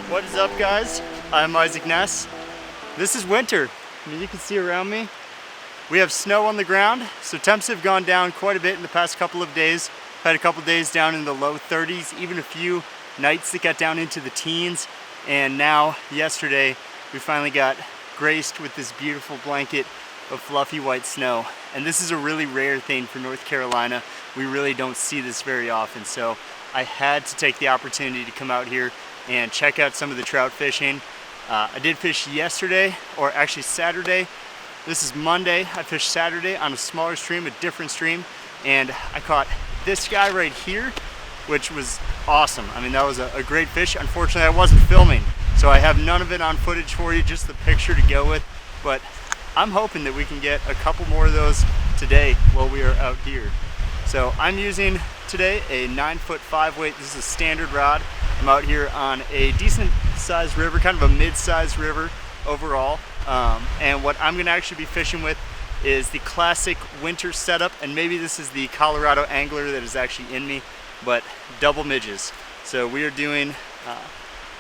What is up, guys? I'm Isaac Ness. This is winter. I mean, you can see around me. We have snow on the ground, so temps have gone down quite a bit in the past couple of days. Had a couple days down in the low 30s, even a few nights that got down into the teens. And now, yesterday, we finally got graced with this beautiful blanket of fluffy white snow. And this is a really rare thing for North Carolina. We really don't see this very often, so I had to take the opportunity to come out here and check out some of the trout fishing. I did fish yesterday, or actually Saturday. This is Monday. I fished Saturday on a smaller stream, a different stream, and I caught this guy right here, which was awesome. I mean, that was a great fish. Unfortunately, I wasn't filming, so I have none of it on footage for you, just the picture to go with, but I'm hoping that we can get a couple more of those today while we are out here. So I'm using today a 9'5" weight. This is a standard rod. I'm out here on a decent sized river, kind of a mid-sized river overall. And what I'm gonna actually be fishing with is the classic winter setup, and maybe this is the Colorado angler that is actually in me, but double midges. So we are doing,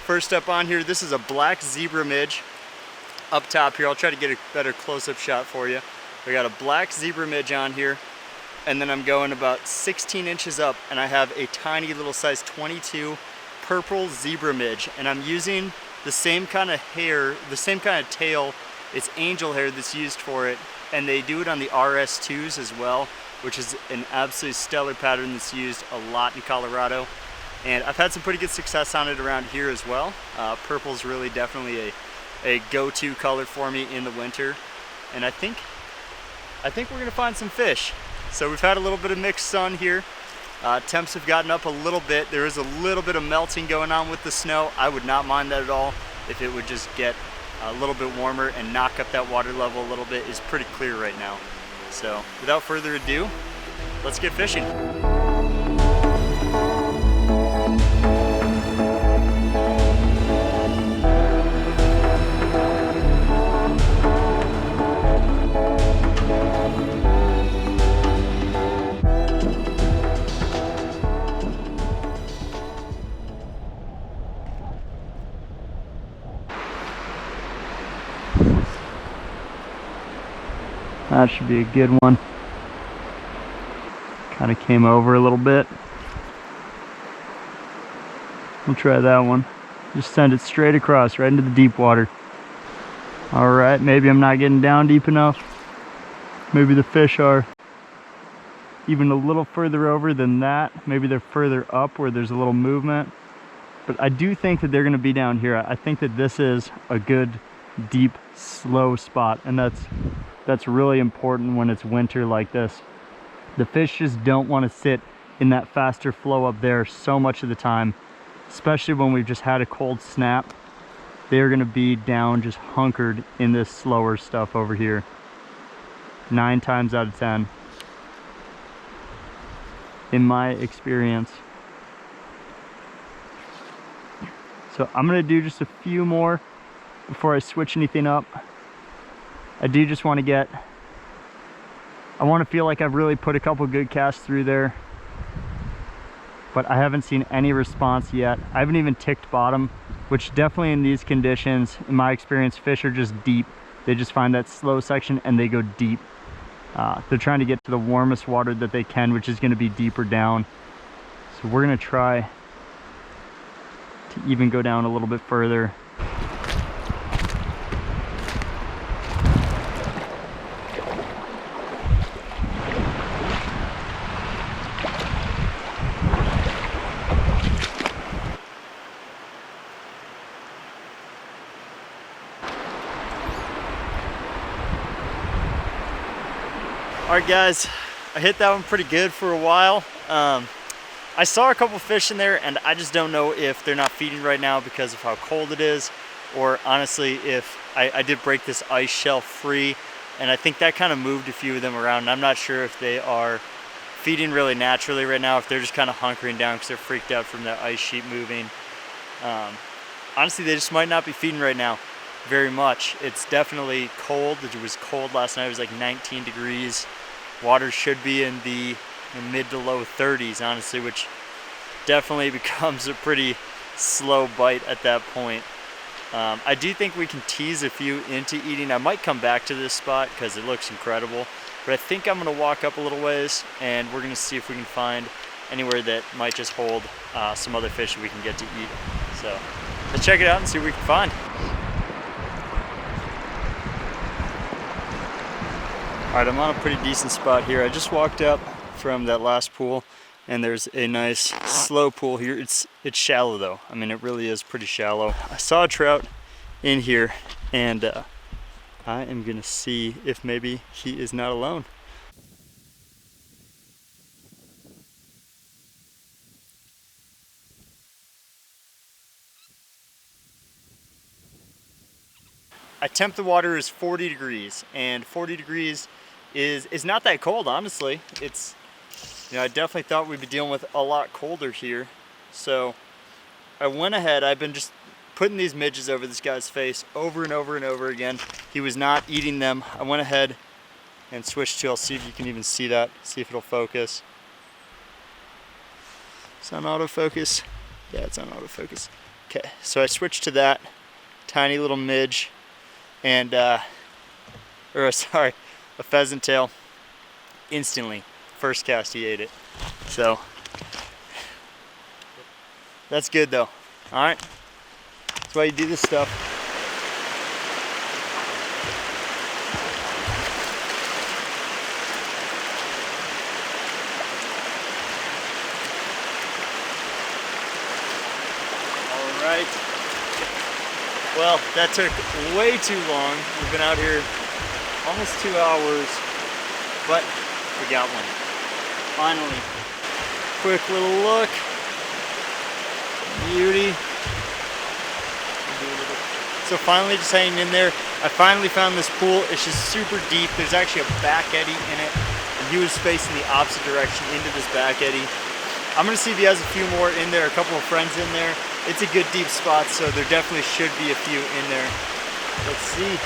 first up on here, this is a black zebra midge. Up top here, I'll try to get a better close-up shot for you. We got a black zebra midge on here, and then I'm going about 16 inches up, and I have a tiny little size 22 purple zebra midge, and I'm using the same kind of hair, the same kind of tail. It's angel hair that's used for it, and they do it on the RS2s as well, which is an absolutely stellar pattern that's used a lot in Colorado. And I've had some pretty good success on it around here as well. Purple's really definitely a go-to color for me in the winter, and I think we're gonna find some fish. So we've had a little bit of mixed sun here. Temps have gotten up a little bit. There is a little bit of melting going on with the snow. I would not mind that at all if it would just get a little bit warmer and knock up that water level a little bit. It's pretty clear right now. So without further ado, let's get fishing. That should be a good one. Kind of came over a little bit. We'll try that one. Just send it straight across, right into the deep water. All right, maybe I'm not getting down deep enough. Maybe the fish are even a little further over than that. Maybe they're further up where there's a little movement. But I do think that they're gonna be down here. I think that this is a good, deep, slow spot, and that's really important when it's winter like this. The fish just don't want to sit in that faster flow up there so much of the time, especially when we've just had a cold snap. They're going to be down just hunkered in this slower stuff over here 9 times out of 10 in my experience. So I'm going to do just a few more before I switch anything up. I do just want to I want to feel like I've really put a couple good casts through there, but I haven't seen any response yet. I haven't even ticked bottom, which definitely in these conditions, in my experience, fish are just deep. They just find that slow section and they go deep. They're trying to get to the warmest water that they can, which is going to be deeper down. So we're going to try to even go down a little bit further. Alright guys, I hit that one pretty good for a while. I saw a couple fish in there, and I just don't know if they're not feeding right now because of how cold it is, or honestly if I did break this ice shelf free, and I think that kind of moved a few of them around, and I'm not sure if they are feeding really naturally right now, if they're just kind of hunkering down because they're freaked out from that ice sheet moving. Honestly, they just might not be feeding right now very much. It's definitely cold. It was cold last night. It was like 19 degrees. Water should be in the mid to low 30s, honestly, which definitely becomes a pretty slow bite at that point. I do think we can tease a few into eating. I might come back to this spot because it looks incredible, but I think I'm gonna walk up a little ways and we're gonna see if we can find anywhere that might just hold some other fish that we can get to eat. So let's check it out and see what we can find. All right, I'm on a pretty decent spot here. I just walked up from that last pool and there's a nice slow pool here. It's shallow though. I mean, it really is pretty shallow. I saw a trout in here and I am gonna see if maybe he is not alone. I temp the water is 40 degrees, and 40 degrees is not that cold, honestly. It's, you know, I definitely thought we'd be dealing with a lot colder here. So I went ahead, I've been just putting these midges over this guy's face over and over and over again. He was not eating them. I went ahead and switched to, I'll see if you can even see that, see if it'll focus. It's on autofocus. Yeah, it's on autofocus. Okay, so I switched to that tiny little midge. And a pheasant tail. Instantly, first cast he ate it. So that's good though. All right, that's why you do this stuff. All right. Well, that took way too long. We've been out here almost 2 hours, but we got one. Finally. Quick little look. Beauty. So finally just hanging in there. I finally found this pool. It's just super deep. There's actually a back eddy in it. And he was facing the opposite direction into this back eddy. I'm gonna see if he has a few more in there, a couple of friends in there. It's a good deep spot, so there definitely should be a few in there. Let's see.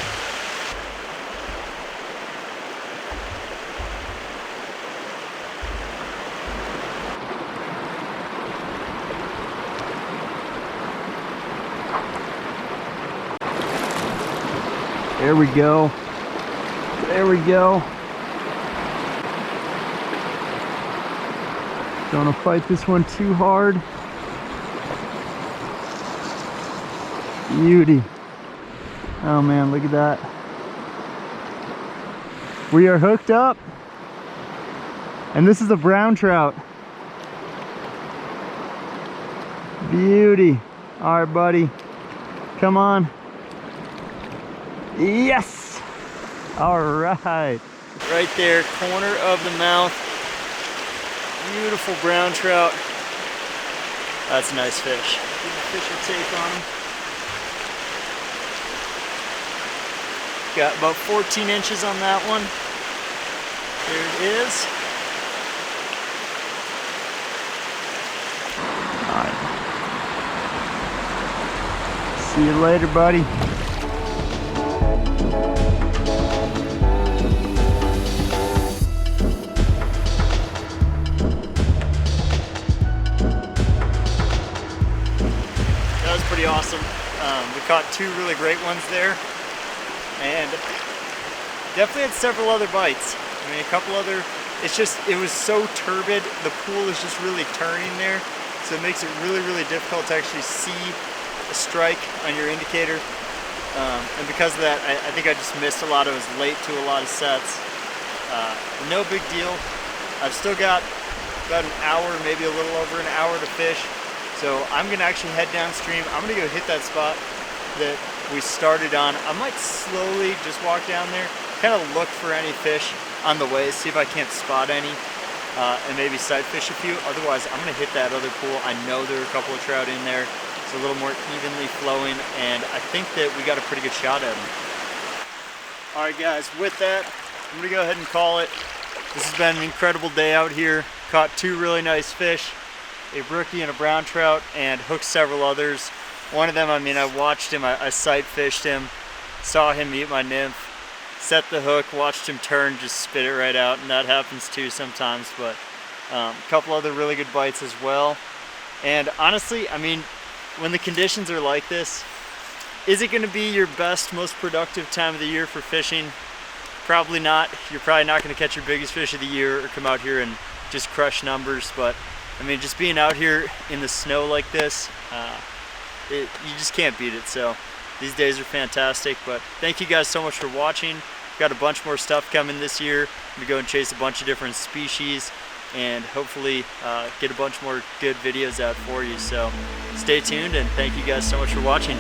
There we go. There we go. Don't want to fight this one too hard. Beauty. Oh man, look at that. We are hooked up. And this is a brown trout. Beauty. All right, buddy. Come on. Yes! All right. Right there, corner of the mouth. Beautiful brown trout. That's a nice fish. Fisher tape on him. Got about 14 inches on that one. There it is. All right. See you later, buddy. That was pretty awesome. We caught two really great ones there. And definitely had several other bites. I mean, a couple other, it was so turbid, the pool is just really turning there, so it makes it really, really difficult to actually see a strike on your indicator. And because of that, I think I just missed a lot. I was late to a lot of sets. No big deal. I've still got about an hour, maybe a little over an hour to fish. So I'm gonna actually head downstream. I'm gonna go hit that spot that we started on. I might slowly just walk down there, kind of look for any fish on the way, see if I can't spot any, and maybe sight fish a few. Otherwise, I'm gonna hit that other pool. I know there are a couple of trout in there. It's a little more evenly flowing, and I think that we got a pretty good shot at them. All right, guys, with that, I'm gonna go ahead and call it. This has been an incredible day out here. Caught two really nice fish, a brookie and a brown trout, and hooked several others. One of them, I mean, I watched him, I sight fished him, saw him eat my nymph, set the hook, watched him turn, just spit it right out, and that happens too sometimes, but a couple other really good bites as well. And honestly, I mean, when the conditions are like this, is it going to be your best, most productive time of the year for fishing? Probably not. You're probably not going to catch your biggest fish of the year or come out here and just crush numbers. But I mean, just being out here in the snow like this, you just can't beat it. So these days are fantastic. But thank you guys so much for watching. Got a bunch more stuff coming this year. I'm gonna go and chase a bunch of different species and hopefully get a bunch more good videos out for you. So stay tuned, and thank you guys so much for watching.